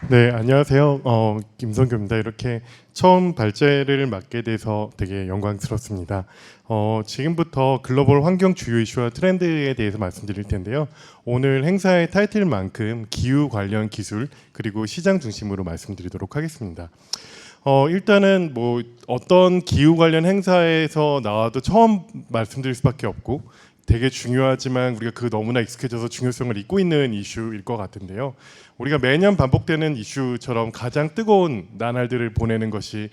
네, 안녕하세요. 김성규입니다. 이렇게 처음 발제를 맡게 돼서 되게 영광스럽습니다. 지금부터 글로벌 환경 주요 이슈와 트렌드에 대해서 말씀드릴 텐데요. 오늘 행사의 타이틀만큼 기후 관련 기술 그리고 시장 중심으로 말씀드리도록 하겠습니다. 일단은 뭐 어떤 기후 관련 행사에서 나와도 처음 말씀드릴 수밖에 없고 되게 중요하지만 우리가 그 너무나 익숙해져서 중요성을 잊고 있는 이슈일 것 같은데요. 우리가 매년 반복되는 이슈처럼 가장 뜨거운 나날들을 보내는 것이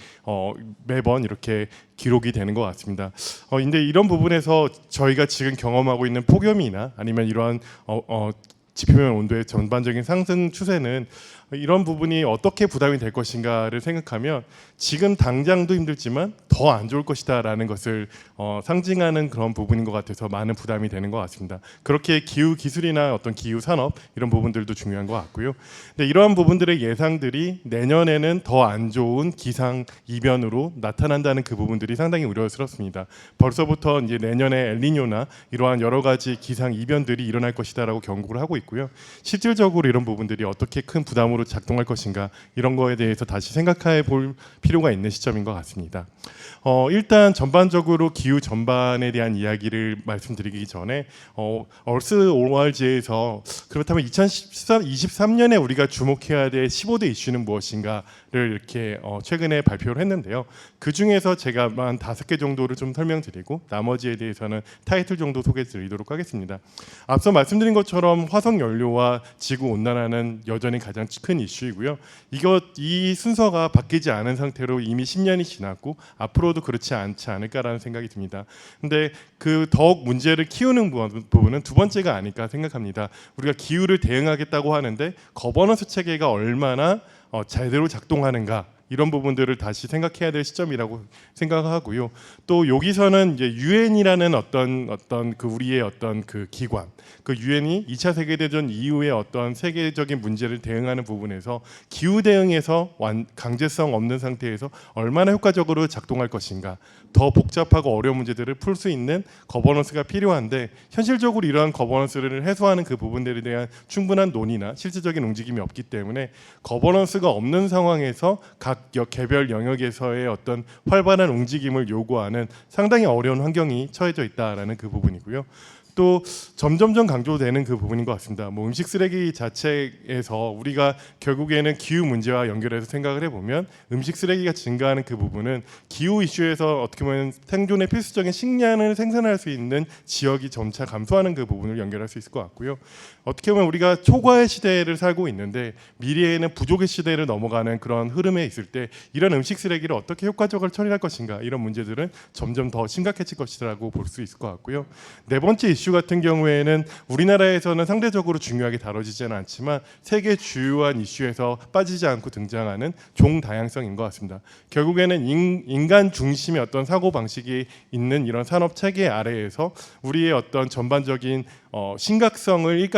매번 이렇게 기록이 되는 것 같습니다. 근데 이런 부분에서 저희가 지금 경험하고 있는 폭염이나 아니면 이러한 지표면 온도의 전반적인 상승 추세는 이런 부분이 어떻게 부담이 될 것인가를 생각하면 지금 당장도 힘들지만 더 안 좋을 것이다라는 것을 상징하는 그런 부분인 것 같아서 많은 부담이 되는 것 같습니다. 그렇게 기후 기술이나 어떤 기후 산업 이런 부분들도 중요한 것 같고요. 근데 이러한 부분들의 예상들이 내년에는 더 안 좋은 기상 이변으로 나타난다는 그 부분들이 상당히 우려스럽습니다. 벌써부터 이제 내년에 엘니뇨나 이러한 여러 가지 기상 이변들이 일어날 것이다라고 경고를 하고 있고요. 실질적으로 이런 부분들이 어떻게 큰 부담으로 작동할 것인가 이런 거에 대해서 다시 생각해 볼 필요가 있는 시점인 것 같습니다. 일단 전반적으로 기후 전반에 대한 이야기를 말씀드리기 전에 얼스 ORG에서 그렇다면 2023년에 우리가 주목해야 될 15대 이슈는 무엇인가를 이렇게 최근에 발표를 했는데요. 그 중에서 제가 한 5개 정도를 좀 설명드리고 나머지에 대해서는 타이틀 정도 소개드리도록 하겠습니다. 앞서 말씀드린 것처럼 화석 연료와 지구 온난화는 여전히 가장 큰 이슈이고요. 이 순서가 바뀌지 않은 상태로 이미 10년이 지났고 앞으로도 그렇지 않지 않을까라는 생각이 듭니다. 근데 그 더욱 문제를 키우는 부분은 두 번째가 아닐까 생각합니다. 우리가 기후를 대응하겠다고 하는데 거버넌스 체계가 얼마나 제대로 작동하는가 이런 부분들을 다시 생각해야 될 시점이라고 생각하고요. 또 여기서는 이제 유엔이라는 어떤 그 우리의 어떤 그 기관, 그 유엔이 2차 세계대전 이후에 어떤 세계적인 문제를 대응하는 부분에서 기후 대응에서 강제성 없는 상태에서 얼마나 효과적으로 작동할 것인가, 더 복잡하고 어려운 문제들을 풀 수 있는 거버넌스가 필요한데 현실적으로 이러한 거버넌스를 해소하는 그 부분들에 대한 충분한 논의나 실질적인 움직임이 없기 때문에 거버넌스가 없는 상황에서 각 개별 영역에서의 어떤 활발한 움직임을 요구하는 상당히 어려운 환경이 처해져 있다라는 그 부분이고요. 또 점점점 강조되는 그 부분인 것 같습니다. 뭐 음식 쓰레기 자체에서 우리가 결국에는 기후 문제와 연결해서 생각을 해보면 음식 쓰레기가 증가하는 그 부분은 기후 이슈에서 어떻게 보면 생존의 필수적인 식량을 생산할 수 있는 지역이 점차 감소하는 그 부분을 연결할 수 있을 것 같고요. 어떻게 보면 우리가 초과의 시대를 살고 있는데 미래에는 부족의 시대를 넘어가는 그런 흐름에 있을 때 이런 음식 쓰레기를 어떻게 효과적으로 처리할 것인가 이런 문제들은 점점 더 심각해질 것이라고 볼 수 있을 것 같고요. 네 번째 이슈 같은 경우에는 우리나라에서는 상대적으로 중요하게 다뤄지지는 않지만 세계 주요한 이슈에서 빠지지 않고 등장하는 종 다양성인 것 같습니다. 결국에는 인간 중심의 어떤 사고 방식이 있는 이런 산업 체계 아래에서 우리의 어떤 전반적인 심각성을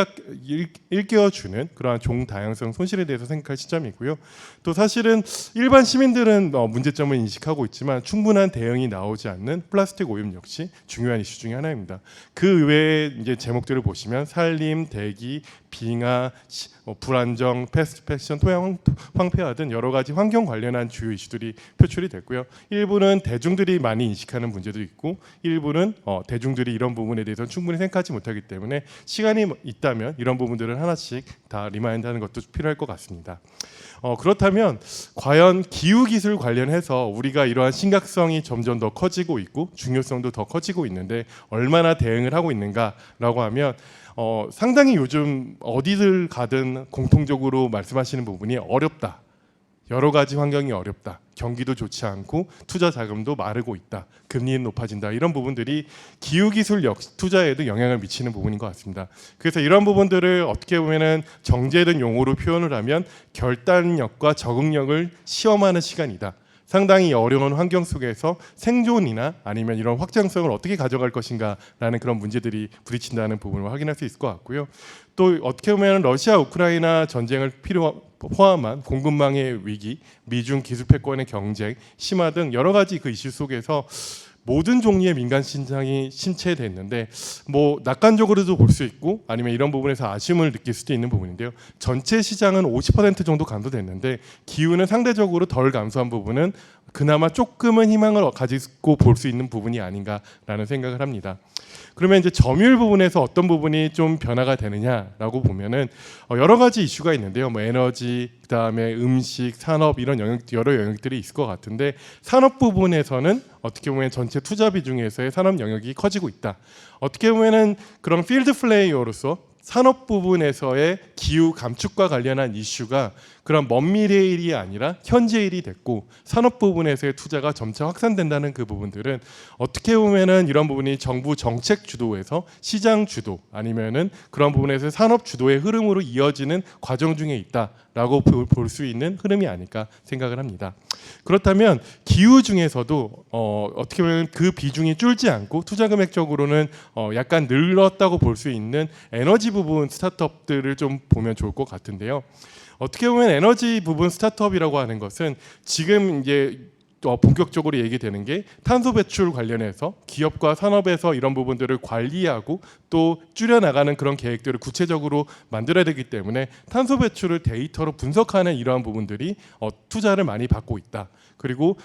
일깨워주는 그러한 종 다양성 손실에 대해서 생각할 시점이고요. 또 사실은 일반 시민들은 문제점을 인식하고 있지만 충분한 대응이 나오지 않는 플라스틱 오염 역시 중요한 이슈 중에 하나입니다. 그 외에 이제 제목들을 보시면 산림, 대기, 빙하, 불안정, 패스트 패션, 토양 황폐화 등 여러 가지 환경 관련한 주요 이슈들이 표출이 됐고요. 일부는 대중들이 많이 인식하는 문제도 있고 일부는 대중들이 이런 부분에 대해서 충분히 생각하지 못하기 때문에 시간이 있다면 이런 부분들을 하나씩 다 리마인드하는 것도 필요할 것 같습니다. 그렇다면 과연 기후 기술 관련해서 우리가 이러한 심각성이 점점 더 커지고 있고 중요성도 더 커지고 있는데 얼마나 대응을 하고 있는가라고 하면 상당히 요즘 어디를 가든 공통적으로 말씀하시는 부분이 어렵다. 여러 가지 환경이 어렵다. 경기도 좋지 않고 투자 자금도 마르고 있다. 금리는 높아진다. 이런 부분들이 기후기술 투자에도 영향을 미치는 부분인 것 같습니다. 그래서 이런 부분들을 어떻게 보면은 정제된 용어로 표현을 하면 결단력과 적응력을 시험하는 시간이다. 상당히 어려운 환경 속에서 생존이나 아니면 이런 확장성을 어떻게 가져갈 것인가라는 그런 문제들이 부딪힌다는 부분을 확인할 수 있을 것 같고요. 또 어떻게 보면 러시아 우크라이나 전쟁을 포함한 공급망의 위기, 미중 기술 패권의 경쟁, 심화 등 여러 가지 그 이슈 속에서 모든 종류의 민간 시장이 침체됐는데 뭐 낙관적으로도 볼 수 있고 아니면 이런 부분에서 아쉬움을 느낄 수도 있는 부분인데요. 전체 시장은 50% 정도 감소됐는데 기후는 상대적으로 덜 감소한 부분은 그나마 조금은 희망을 가지고 볼 수 있는 부분이 아닌가라는 생각을 합니다. 그러면 이제 점유율 부분에서 어떤 부분이 좀 변화가 되느냐라고 보면은 여러 가지 이슈가 있는데요. 뭐 에너지, 그다음에 음식, 산업 이런 여러 영역들이 있을 것 같은데 산업 부분에서는 어떻게 보면 전체 투자 비중에서의 산업 영역이 커지고 있다. 어떻게 보면은 그런 필드 플레이어로서 산업 부분에서의 기후 감축과 관련한 이슈가 그런 먼 미래의 일이 아니라 현재의 일이 됐고 산업 부분에서의 투자가 점차 확산된다는 그 부분들은 어떻게 보면은 이런 부분이 정부 정책 주도에서 시장 주도 아니면은 그런 부분에서 산업 주도의 흐름으로 이어지는 과정 중에 있다라고 볼 수 있는 흐름이 아닐까 생각을 합니다. 그렇다면 기후 중에서도 어떻게 보면 그 비중이 줄지 않고 투자 금액적으로는 약간 늘었다고 볼 수 있는 에너지 부분 스타트업들을 좀 보면 좋을 것 같은데요. 어떻게 보면 에너지 부분 스타트업이라고 하는 것은 지금 이제 본격적으로 얘기되는 게 탄소 배출 관련해서 기업과 산업에서 이런 부분들을 관리하고 또 줄여나가는 그런 계획들을 구체적으로 만들어야 되기 때문에 탄소 배출을 데이터로 분석하는 이러한 부분들이 투자를 많이 받고 있다. 그리고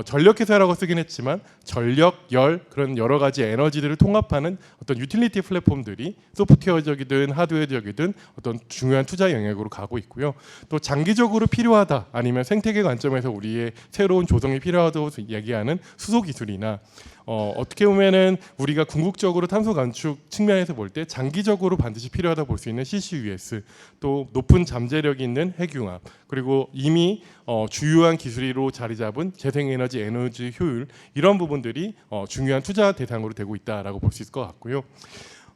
전력회사라고 쓰긴 했지만 전력, 열 그런 여러 가지 에너지들을 통합하는 어떤 유틸리티 플랫폼들이 소프트웨어적이든 하드웨어적이든 어떤 중요한 투자 영역으로 가고 있고요. 또 장기적으로 필요하다 아니면 생태계 관점에서 우리의 새로운 조성이 필요하다고 얘기하는 수소 기술이나 어떻게 보면은 우리가 궁극적으로 탄소 감축 측면에서 볼 때 장기적으로 반드시 필요하다 볼 수 있는 CCUS 또 높은 잠재력이 있는 핵융합 그리고 이미 주요한 기술로 자리 잡은 재생에너지 에너지 효율 이런 부분들이 중요한 투자 대상으로 되고 있다라고 볼 수 있을 것 같고요.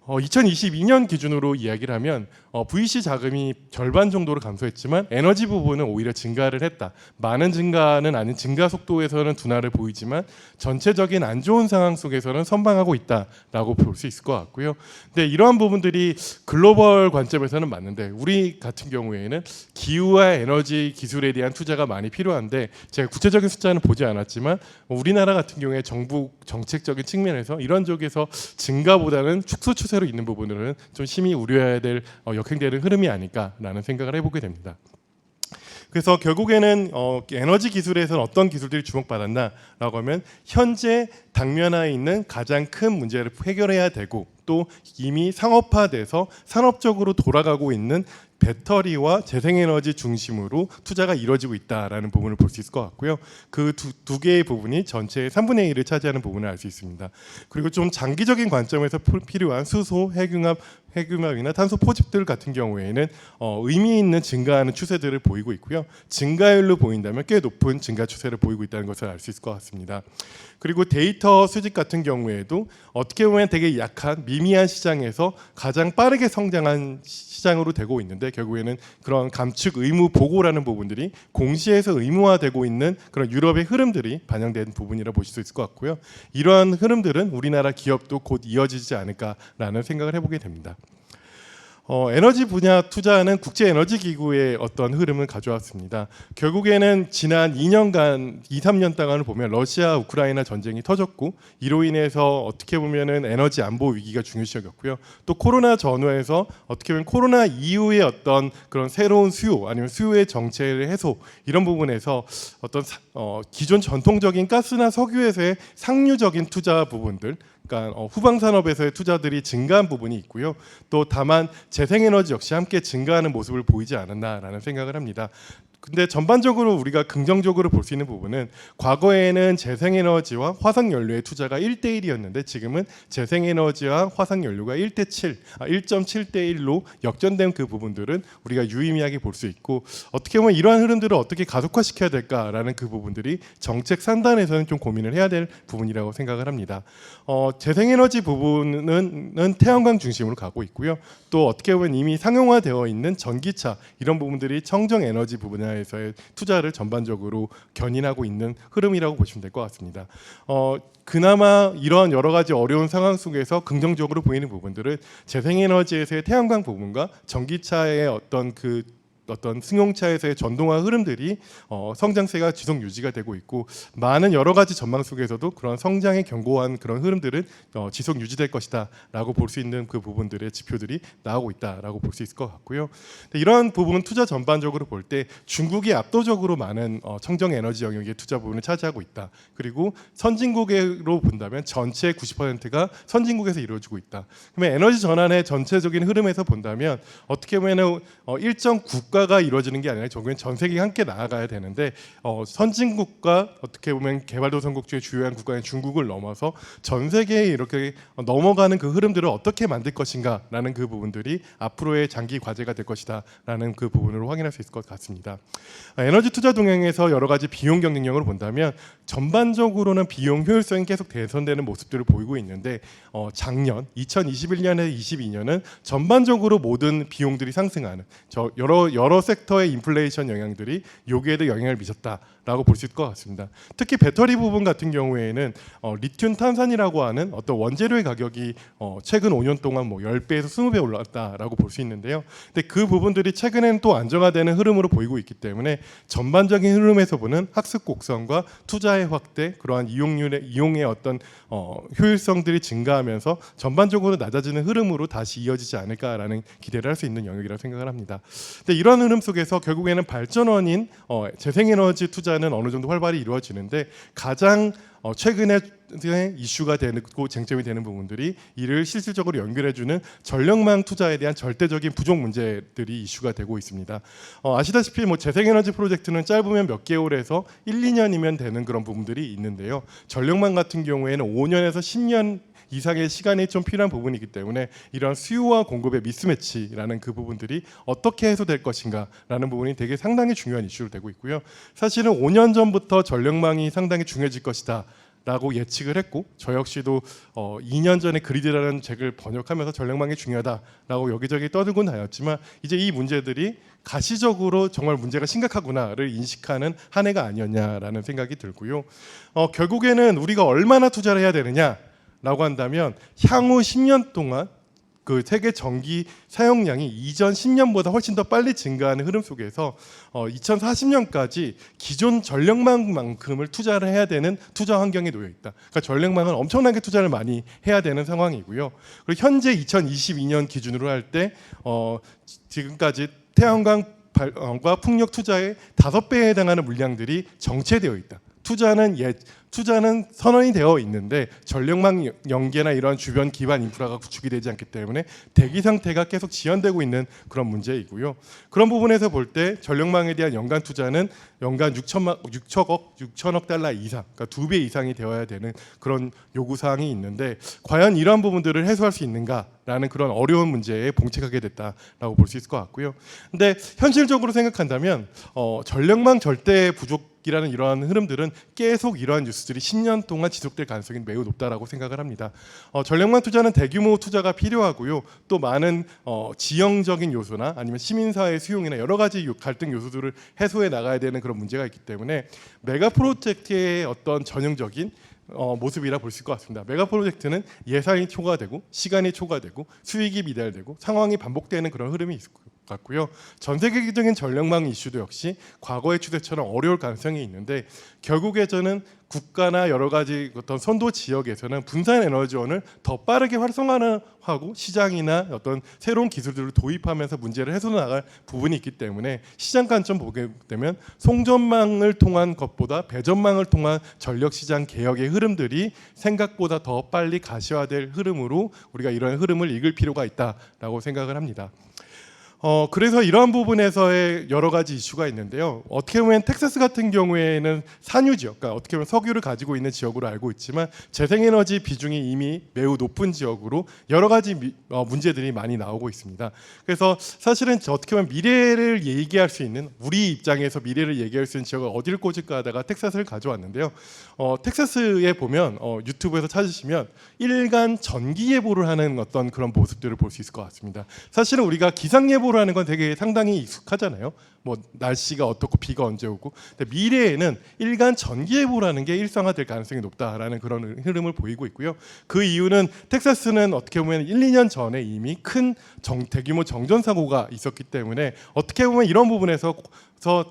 2022년 기준으로 이야기를 하면 VC 자금이 절반 정도로 감소했지만 에너지 부분은 오히려 증가를 했다. 많은 증가는 아닌 증가 속도에서는 둔화를 보이지만 전체적인 안 좋은 상황 속에서는 선방하고 있다라고 볼 수 있을 것 같고요. 근데 이러한 부분들이 글로벌 관점에서는 맞는데 우리 같은 경우에는 기후와 에너지 기술에 대한 투자가 많이 필요한데 제가 구체적인 숫자는 보지 않았지만 우리나라 같은 경우에 정부 정책적인 측면에서 이런 쪽에서 증가보다는 축소 추세로 있는 부분들은 좀 심히 우려해야 될 역행되는 흐름이 아닐까라는 생각을 해보게 됩니다. 그래서 결국에는 에너지 기술에서는 어떤 기술들이 주목받았나라고 하면 현재 당면하에 있는 가장 큰 문제를 해결해야 되고 또 이미 상업화돼서 산업적으로 돌아가고 있는 배터리와 재생에너지 중심으로 투자가 이루어지고 있다라는 부분을 볼 수 있을 것 같고요. 그 두 개의 부분이 전체의 3분의 1을 차지하는 부분을 알 수 있습니다. 그리고 좀 장기적인 관점에서 필요한 수소, 핵융합이나 탄소 포집들 같은 경우에는 의미 있는 증가하는 추세들을 보이고 있고요. 증가율로 보인다면 꽤 높은 증가 추세를 보이고 있다는 것을 알 수 있을 것 같습니다. 그리고 데이터 수집 같은 경우에도 어떻게 보면 되게 약한 미미한 시장에서 가장 빠르게 성장한 시장으로 되고 있는데 결국에는 그런 감축 의무 보고라는 부분들이 공시에서 의무화되고 있는 그런 유럽의 흐름들이 반영된 부분이라 보실 수 있을 것 같고요. 이러한 흐름들은 우리나라 기업도 곧 이어지지 않을까라는 생각을 해보게 됩니다. 에너지 분야 투자는 국제에너지기구의 어떤 흐름을 가져왔습니다. 결국에는 지난 2년간, 2, 3년 동안을 보면 러시아, 우크라이나 전쟁이 터졌고 이로 인해서 어떻게 보면은 에너지 안보 위기가 중요시였고요. 또 코로나 전후에서 어떻게 보면 코로나 이후의 어떤 그런 새로운 수요 아니면 수요의 정체를 해소 이런 부분에서 어떤 기존 전통적인 가스나 석유에서의 상류적인 투자 부분들 그러니까 후방 산업에서의 투자들이 증가한 부분이 있고요. 또 다만 재생에너지 역시 함께 증가하는 모습을 보이지 않았나라는 생각을 합니다. 근데 전반적으로 우리가 긍정적으로 볼 수 있는 부분은 과거에는 재생에너지와 화석연료의 투자가 1대1이었는데 지금은 재생에너지와 화석연료가 1.7대1로 역전된 그 부분들은 우리가 유의미하게 볼 수 있고 어떻게 보면 이러한 흐름들을 어떻게 가속화시켜야 될까라는 그 부분들이 정책 상단에서는 좀 고민을 해야 될 부분이라고 생각을 합니다. 재생에너지 부분은 태양광 중심으로 가고 있고요. 또 어떻게 보면 이미 상용화되어 있는 전기차 이런 부분들이 청정에너지 분야에서의 투자를 전반적으로 견인하고 있는 흐름이라고 보시면 될 것 같습니다. 그나마 이러한 여러 가지 어려운 상황 속에서 긍정적으로 보이는 부분들은 재생에너지에서의 태양광 부분과 전기차의 어떤 그 어떤 승용차에서의 전동화 흐름들이 성장세가 지속 유지가 되고 있고, 많은 여러 가지 전망 속에서도 그런 성장에 견고한 그런 흐름들은 지속 유지될 것이다라고 볼 수 있는 그 부분들의 지표들이 나오고 있다라고 볼 수 있을 것 같고요. 이러한 부분 투자 전반적으로 볼 때 중국이 압도적으로 많은 청정 에너지 영역의 투자 부분을 차지하고 있다. 그리고 선진국으로 본다면 전체 90%가 선진국에서 이루어지고 있다. 그러면 에너지 전환의 전체적인 흐름에서 본다면 어떻게 보면 일정 국가가 이루어지는 게 아니라 결국엔 전 세계가 함께 나아가야 되는데, 선진국과 어떻게 보면 개발도상국 중에 주요한 국가인 중국을 넘어서 전 세계에 이렇게 넘어가는 그 흐름들을 어떻게 만들 것인가라는 그 부분들이 앞으로의 장기 과제가 될 것이다라는 그 부분으로 확인할 수 있을 것 같습니다. 에너지 투자 동향에서 여러 가지 비용 경쟁력을 본다면 전반적으로는 비용 효율성이 계속 개선되는 모습들을 보이고 있는데, 작년 2021년에 22년은 전반적으로 모든 비용들이 상승하는 여러 섹터의 인플레이션 영향들이 여기에도 영향을 미쳤다라고 볼 수 있을 것 같습니다. 특히 배터리 부분 같은 경우에는 리튬 탄산이라고 하는 어떤 원재료의 가격이 최근 5년 동안 10배에서 20배 올랐다라고 볼 수 있는데요. 근데 그 부분들이 최근에는 또 안정화되는 흐름으로 보이고 있기 때문에 전반적인 흐름에서 보는 학습 곡선과 투자의 확대, 그러한 이용의 어떤 효율성들이 증가하면서 전반적으로 낮아지는 흐름으로 다시 이어지지 않을까라는 기대를 할 수 있는 영역이라고 생각을 합니다. 근데 이런 흐름 속에서 결국에는 발전원인 재생에너지 투자는 어느 정도 활발히 이루어지는데, 가장 최근에 이슈가 되고 쟁점이 되는 부분들이 이를 실질적으로 연결해주는 전력망 투자에 대한 절대적인 부족 문제들이 이슈가 되고 있습니다. 아시다시피 재생에너지 프로젝트는 짧으면 몇 개월에서 1, 2년이면 되는 그런 부분들이 있는데요. 전력망 같은 경우에는 5년에서 10년 이상의 시간이 좀 필요한 부분이기 때문에 이런 수요와 공급의 미스매치라는 그 부분들이 어떻게 해소될 것인가라는 부분이 되게 상당히 중요한 이슈로 되고 있고요. 사실은 5년 전부터 전력망이 상당히 중요해질 것이다 라고 예측을 했고, 저 역시도 2년 전에 그리드라는 책을 번역하면서 전력망이 중요하다라고 여기저기 떠들곤 다녔지만, 이제 이 문제들이 가시적으로 정말 문제가 심각하구나를 인식하는 한 해가 아니었냐라는 생각이 들고요. 결국에는 우리가 얼마나 투자를 해야 되느냐 라고 한다면, 향후 10년 동안 그 세계 전기 사용량이 이전 10년보다 훨씬 더 빨리 증가하는 흐름 속에서 2040년까지 기존 전력망만큼을 투자를 해야 되는 투자 환경에 놓여 있다. 그러니까 전력망은 엄청나게 투자를 많이 해야 되는 상황이고요. 그리고 현재 2022년 기준으로 할 때 지금까지 태양광과 풍력 투자의 5배에 해당하는 물량들이 정체되어 있다. 투자는 선언이 되어 있는데 전력망 연계나 이런 주변 기반 인프라가 구축이 되지 않기 때문에 대기 상태가 계속 지연되고 있는 그런 문제이고요. 그런 부분에서 볼 때 전력망에 대한 연간 투자는 연간 6천억 달러 이상, 그러니까 2배 이상이 되어야 되는 그런 요구 사항이 있는데, 과연 이러한 부분들을 해소할 수 있는가라는 그런 어려운 문제에 봉착하게 됐다라고 볼 수 있을 것 같고요. 근데 현실적으로 생각한다면 전력망 절대 부족이라는 이러한 흐름들은 계속 이러한 뉴스들이 10년 동안 지속될 가능성이 매우 높다라고 생각을 합니다. 전력망 투자는 대규모 투자가 필요하고요. 또 많은 지형적인 요소나 아니면 시민사회 수용이나 여러 가지 갈등 요소들을 해소해 나가야 되는 그런 문제가 있기 때문에 메가 프로젝트의 어떤 전형적인 모습이라 볼 수 있을 것 같습니다. 메가 프로젝트는 예산이 초과되고 시간이 초과되고 수익이 미달되고 상황이 반복되는 그런 흐름이 있을 것 같고요. 전 세계적인 전력망 이슈도 역시 과거의 추세처럼 어려울 가능성이 있는데, 결국에 저는 국가나 여러 가지 어떤 선도 지역에서는 분산 에너지원을 더 빠르게 활성화하고 시장이나 어떤 새로운 기술들을 도입하면서 문제를 해소 나갈 부분이 있기 때문에, 시장 관점 보게 되면 송전망을 통한 것보다 배전망을 통한 전력 시장 개혁의 흐름들이 생각보다 더 빨리 가시화될 흐름으로 우리가 이런 흐름을 읽을 필요가 있다라고 생각을 합니다. 그래서 이러한 부분에서의 여러 가지 이슈가 있는데요. 어떻게 보면 텍사스 같은 경우에는 산유 지역, 그러니까 어떻게 보면 석유를 가지고 있는 지역으로 알고 있지만 재생에너지 비중이 이미 매우 높은 지역으로 여러 가지 문제들이 많이 나오고 있습니다. 그래서 사실은 어떻게 보면 미래를 얘기할 수 있는, 우리 입장에서 미래를 얘기할 수 있는 지역을 어디를 꽂을까 하다가 텍사스를 가져왔는데요. 텍사스에 보면 유튜브에서 찾으시면 일간 전기 예보를 하는 어떤 그런 모습들을 볼 수 있을 것 같습니다. 사실은 우리가 기상 예보를 하는 건 되게 상당히 익숙하잖아요. 뭐 날씨가 어떻고 비가 언제 오고. 근데 미래에는 일간 전기 예보라는 게 일상화될 가능성이 높다라는 그런 흐름을 보이고 있고요. 그 이유는 텍사스는 어떻게 보면 1, 2년 전에 이미 큰 대규모 정전 사고가 있었기 때문에 어떻게 보면 이런 부분에서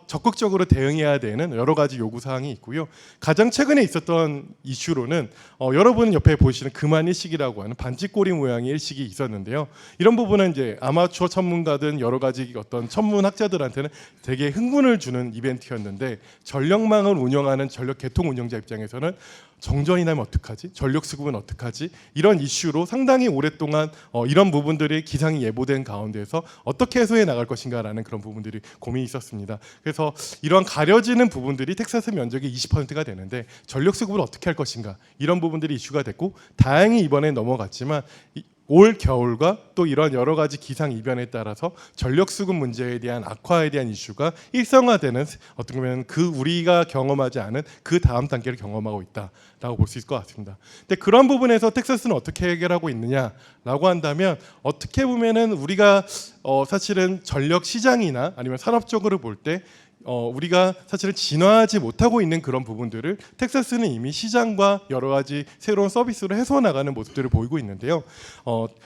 적극적으로 대응해야 되는 여러 가지 요구 사항이 있고요. 가장 최근에 있었던 이슈로는 여러분 옆에 보시는 금한 일식이라고 하는 반지꼬리 모양의 일식이 있었는데요. 이런 부분은 이제 아마추어 전문가든 여러 가지 어떤 천문학자들한테는 되게 흥분을 주는 이벤트였는데 전력망을 운영하는 전력 개통 운영자 입장에서는 정전이 나면 어떡하지? 전력 수급은 어떡하지? 이런 이슈로 상당히 오랫동안 이런 부분들이 기상이 예보된 가운데서 어떻게 해소해 나갈 것인가라는 그런 부분들이 고민이 있었습니다. 그래서 이런 가려지는 부분들이 텍사스 면적의 20%가 되는데 전력 수급을 어떻게 할 것인가 이런 부분들이 이슈가 됐고 다행히 이번에 넘어갔지만 올 겨울과 또 이런 여러 가지 기상 이변에 따라서 전력 수급 문제에 대한 악화에 대한 이슈가 일상화되는 어떻게 보면 그 우리가 경험하지 않은 그 다음 단계를 경험하고 있다라고 볼 수 있을 것 같습니다. 근데 그런 부분에서 텍사스는 어떻게 해결하고 있느냐라고 한다면 어떻게 보면은 우리가 사실은 전력 시장이나 아니면 산업적으로 볼 때 우리가 사실은 진화하지 못하고 있는 그런 부분들을 텍사스는 이미 시장과 여러 가지 새로운 서비스로 해소 나가는 모습들을 보이고 있는데요.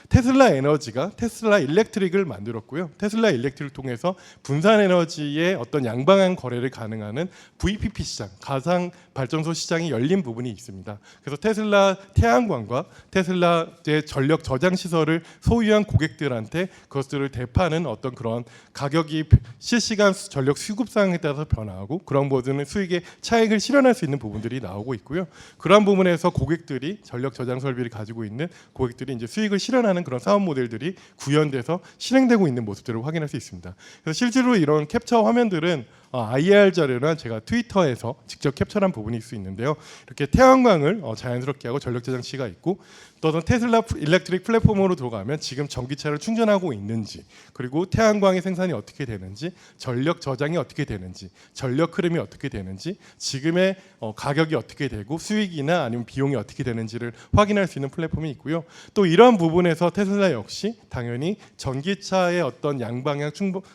테슬라 에너지가 테슬라 일렉트릭을 만들었고요. 테슬라 일렉트릭을 통해서 분산 에너지의 어떤 양방향 거래를 가능하는 VPP 시장, 가상 발전소 시장이 열린 부분이 있습니다. 그래서 테슬라 태양광과 테슬라의 전력 저장 시설을 소유한 고객들한테 그것들을 대파는 어떤 그런 가격이 실시간 전력 수급상에 따라서 변화하고 그런 부분은 수익의 차익을 실현할 수 있는 부분들이 나오고 있고요. 그런 부분에서 고객들이 전력 저장 설비를 가지고 있는 고객들이 이제 수익을 실현하는 그런 사업 모델들이 구현돼서 실행되고 있는 모습들을 확인할 수 있습니다. 그래서 실제로 이런 캡처 화면들은 IR 자료나 제가 트위터에서 직접 캡처한 부분일 수 있는데요. 이렇게 태양광을 자연스럽게 하고 전력 저장치가 있고 또 테슬라 일렉트릭 플랫폼으로 들어가면 지금 전기차를 충전하고 있는지 그리고 태양광의 생산이 어떻게 되는지 전력 저장이 어떻게 되는지 전력 흐름이 어떻게 되는지 지금의 가격이 어떻게 되고 수익이나 아니면 비용이 어떻게 되는지를 확인할 수 있는 플랫폼이 있고요. 또 이러한 부분에서 테슬라 역시 당연히 전기차의 어떤 양방향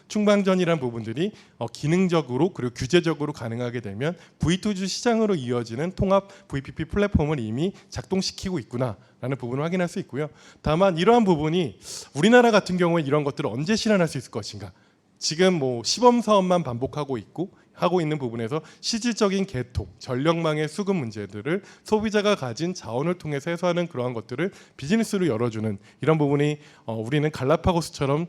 충방전이라는 부분들이 기능적으로 그리고 규제적으로 가능하게 되면 V2G 시장으로 이어지는 통합 VPP 플랫폼을 이미 작동시키고 있구나라는 부분을 확인할 수 있고요. 다만 이러한 부분이 우리나라 같은 경우에 이런 것들을 언제 실현할 수 있을 것인가? 지금 뭐 시범 사업만 반복하고 하고 있는 부분에서 실질적인 개통, 전력망의 수급 문제들을 소비자가 가진 자원을 통해서 해소하는 그러한 것들을 비즈니스로 열어주는 이런 부분이 우리는 갈라파고스처럼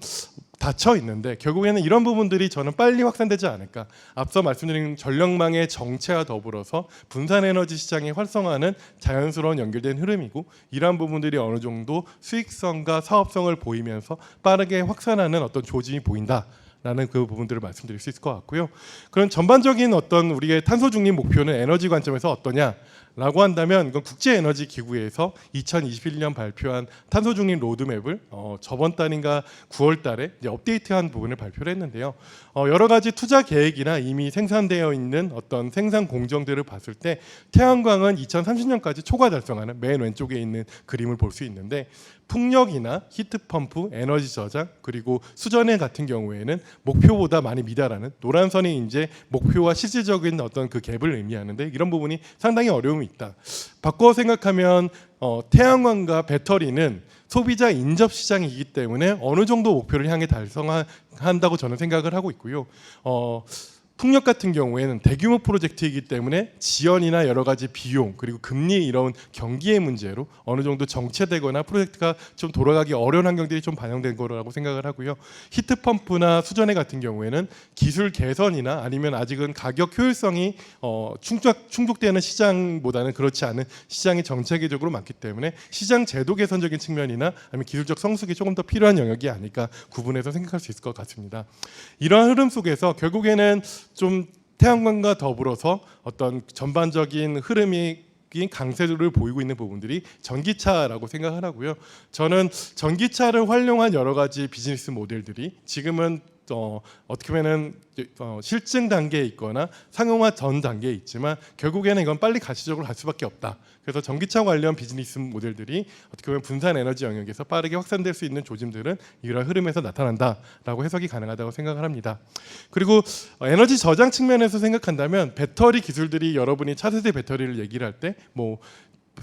닫혀 있는데 결국에는 이런 부분들이 저는 빨리 확산되지 않을까. 앞서 말씀드린 전력망의 정체와 더불어서 분산 에너지 시장의 활성화는 자연스러운 연결된 흐름이고 이러한 부분들이 어느 정도 수익성과 사업성을 보이면서 빠르게 확산하는 어떤 조짐이 보인다. 라는 그 부분들을 말씀드릴 수 있을 것 같고요. 그런 전반적인 어떤 우리의 탄소 중립 목표는 에너지 관점에서 어떠냐라고 한다면 이건 국제에너지기구에서 2021년 발표한 탄소 중립 로드맵을 저번 달인가 9월 달에 이제 업데이트한 부분을 발표를 했는데요. 여러 가지 투자 계획이나 이미 생산되어 있는 어떤 생산 공정들을 봤을 때 태양광은 2030년까지 초과 달성하는 맨 왼쪽에 있는 그림을 볼 수 있는데 풍력이나 히트펌프, 에너지 저장 그리고 수전해 같은 경우에는 목표보다 많이 미달하는 노란 선이 이제 목표와 실질적인 어떤 그 갭을 의미하는데 이런 부분이 상당히 어려움이 있다. 바꿔 생각하면 태양광과 배터리는 소비자 인접 시장이기 때문에 어느 정도 목표를 향해 달성한다고 저는 생각을 하고 있고요. 풍력 같은 경우에는 대규모 프로젝트이기 때문에 지연이나 여러 가지 비용 그리고 금리 이런 경기의 문제로 어느 정도 정체되거나 프로젝트가 좀 돌아가기 어려운 환경들이 좀 반영된 거라고 생각을 하고요. 히트펌프나 수전해 같은 경우에는 기술 개선이나 아니면 아직은 가격 효율성이 충족되는 시장보다는 그렇지 않은 시장이 정체계적으로 많기 때문에 시장 제도 개선적인 측면이나 아니면 기술적 성숙이 조금 더 필요한 영역이 아닐까 구분해서 생각할 수 있을 것 같습니다. 이러한 흐름 속에서 결국에는 좀 태양광과 더불어서 어떤 전반적인 흐름이 강세를 보이고 있는 부분들이 전기차라고 생각을 하고요. 저는 전기차를 활용한 여러 가지 비즈니스 모델들이 지금은 어떻게 보면은 실증 단계에 있거나 상용화 전 단계에 있지만 결국에는 이건 빨리 가시적으로 갈 수밖에 없다. 그래서 전기차 관련 비즈니스 모델들이 어떻게 보면 분산 에너지 영역에서 빠르게 확산될 수 있는 조짐들은 이러한 흐름에서 나타난다라고 해석이 가능하다고 생각을 합니다. 그리고 에너지 저장 측면에서 생각한다면 배터리 기술들이 여러분이 차세대 배터리를 얘기를 할 때 뭐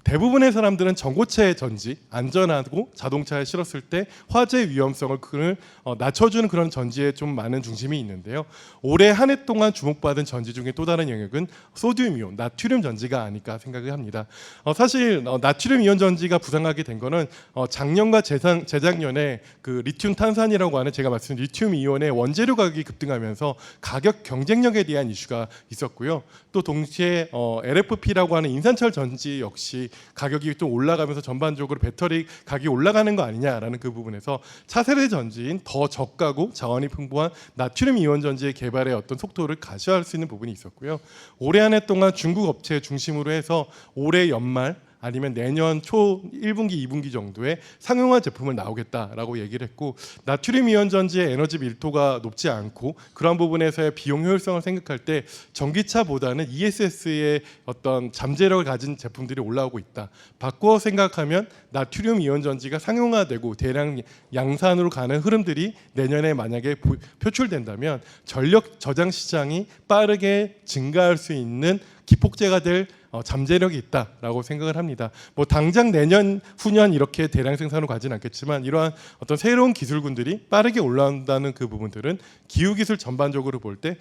대부분의 사람들은 전고체 전지, 안전하고 자동차에 실었을 때 화재 위험성을 낮춰주는 그런 전지에 좀 많은 중심이 있는데요. 올해 한 해 동안 주목받은 전지 중에 또 다른 영역은 소듐 이온, 나트륨 전지가 아닐까 생각을 합니다. 사실 나트륨 이온 전지가 부상하게 된 거는 작년과 재작년에 그 리튬 탄산이라고 하는 제가 말씀드린 리튬 이온의 원재료 가격이 급등하면서 가격 경쟁력에 대한 이슈가 있었고요. 또 동시에 LFP라고 하는 인산철 전지 역시 가격이 좀 올라가면서 전반적으로 배터리 가격이 올라가는 거 아니냐라는 그 부분에서 차세대 전지인 더 저가고 자원이 풍부한 나트륨 이온 전지의 개발의 어떤 속도를 가시화할 수 있는 부분이 있었고요. 올해 한 해 동안 중국 업체 중심으로 해서 올해 연말 아니면 내년 초 1분기, 2분기 정도에 상용화 제품을 나오겠다라고 얘기를 했고 나트륨 이온 전지의 에너지 밀도가 높지 않고 그런 부분에서의 비용 효율성을 생각할 때 전기차보다는 ESS의 어떤 잠재력을 가진 제품들이 올라오고 있다. 바꾸어 생각하면 나트륨 이온 전지가 상용화되고 대량 양산으로 가는 흐름들이 내년에 만약에 표출된다면 전력 저장 시장이 빠르게 증가할 수 있는 기폭제가 될 잠재력이 있다라고 생각을 합니다. 뭐 당장 내년, 후년 이렇게 대량 생산으로 가지는 않겠지만 이러한 어떤 새로운 기술군들이 빠르게 올라온다는 그 부분들은 기후 기술 전반적으로 볼 때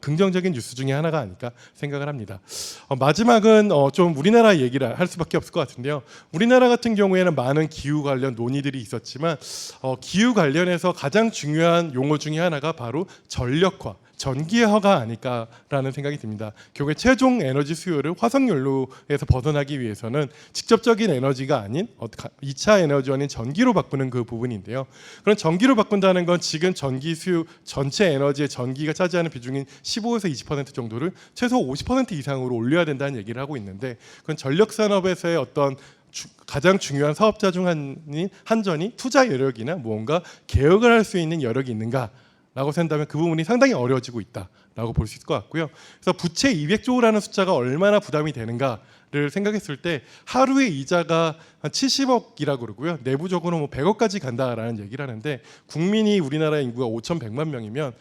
긍정적인 뉴스 중에 하나가 아닐까 생각을 합니다. 마지막은 좀 우리나라 얘기를 할 수밖에 없을 것 같은데요. 우리나라 같은 경우에는 많은 기후 관련 논의들이 있었지만 기후 관련해서 가장 중요한 용어 중에 하나가 바로 전력화. 전기화가 아닐까라는 생각이 듭니다. 결국에 최종 에너지 수요를 화석연료에서 벗어나기 위해서는 직접적인 에너지가 아닌 2차 에너지원인 전기로 바꾸는 그 부분인데요. 그런 전기로 바꾼다는 건 지금 전기 수요 전체 에너지의 전기가 차지하는 비중인 15에서 20% 정도를 최소 50% 이상으로 올려야 된다는 얘기를 하고 있는데 그건 전력 산업에서의 어떤 가장 중요한 사업자 중 한전이 투자 여력이나 무언가 개혁을 할 수 있는 여력이 있는가? 라고 생각하면 그 부분이 상당히 어려워지고 있다라고 볼 수 있을 것 같고요. 그래서 부채 200조라는 숫자가 얼마나 부담이 되는가를 생각했을 때 하루의 이자가 한 70억이라고 그러고요. 내부적으로 뭐 100억까지 간다라는 얘기를 하는데 국민이 우리나라 인구가 5,100만 명이면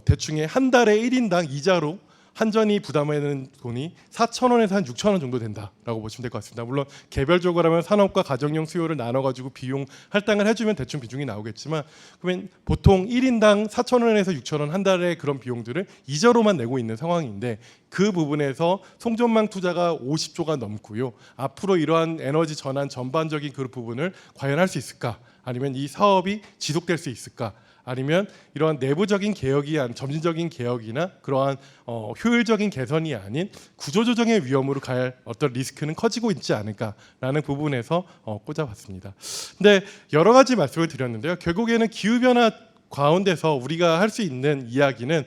대충의 한 달에 1인당 이자로 한전이 부담하는 돈이 4,000원에서 한 6,000원 정도 된다라고 보시면 될 것 같습니다. 물론 개별적으로 하면 산업과 가정용 수요를 나눠가지고 비용 할당을 해주면 대충 비중이 나오겠지만 그러면 보통 1인당 4,000원에서 6,000원 한 달에 그런 비용들을 이자로만 내고 있는 상황인데 그 부분에서 송전망 투자가 50조가 넘고요. 앞으로 이러한 에너지 전환 전반적인 그 부분을 과연 할 수 있을까? 아니면 이 사업이 지속될 수 있을까? 아니면 이러한 내부적인 개혁이 아닌 점진적인 개혁이나 그러한 효율적인 개선이 아닌 구조조정의 위험으로 갈 어떤 리스크는 커지고 있지 않을까라는 부분에서 꽂아봤습니다. 근데 여러 가지 말씀을 드렸는데요. 결국에는 기후변화 가운데서 우리가 할 수 있는 이야기는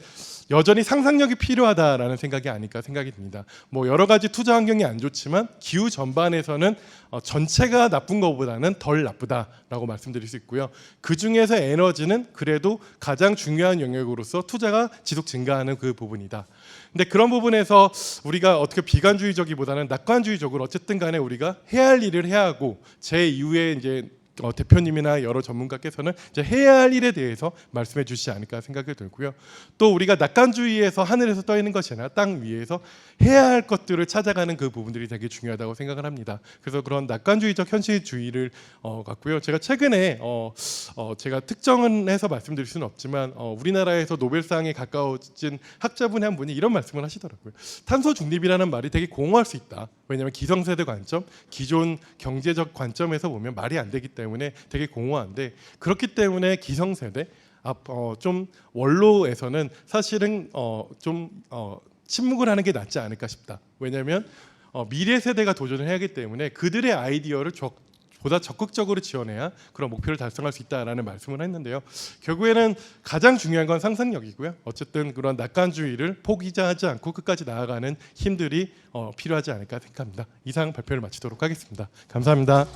여전히 상상력이 필요하다라는 생각이 아닐까 생각이 듭니다. 뭐 여러 가지 투자 환경이 안 좋지만 기후 전반에서는 전체가 나쁜 것보다는 덜 나쁘다라고 말씀드릴 수 있고요. 그 중에서 에너지는 그래도 가장 중요한 영역으로서 투자가 지속 증가하는 그 부분이다. 근데 그런 부분에서 우리가 어떻게 비관주의적이보다는 낙관주의적으로 어쨌든 간에 우리가 해야 할 일을 해야 하고 제 이후에 이제 대표님이나 여러 전문가께서는 이제 해야 할 일에 대해서 말씀해 주시지 않을까 생각이 들고요. 또 우리가 낙관주의에서 하늘에서 떠 있는 것이 아니라 땅 위에서 해야 할 것들을 찾아가는 그 부분들이 되게 중요하다고 생각을 합니다. 그래서 그런 낙관주의적 현실주의를 갖고요. 제가 최근에 제가 특정은 해서 말씀드릴 수는 없지만 우리나라에서 노벨상에 가까워진 학자분의 한 분이 이런 말씀을 하시더라고요. 탄소 중립이라는 말이 되게 공허할 수 있다. 왜냐하면 기성세대 관점, 기존 경제적 관점에서 보면 말이 안 되기 때문에 되게 공허한데 그렇기 때문에 기성세대 좀 원로에서는 사실은 좀 침묵을 하는 게 낫지 않을까 싶다. 왜냐하면 미래 세대가 도전을 해야 하기 때문에 그들의 아이디어를 보다 적극적으로 지원해야 그런 목표를 달성할 수 있다라는 말씀을 했는데요. 결국에는 가장 중요한 건 상상력이고요. 어쨌든 그런 낙관주의를 포기하지 않고 끝까지 나아가는 힘들이 필요하지 않을까 생각합니다. 이상 발표를 마치도록 하겠습니다. 감사합니다.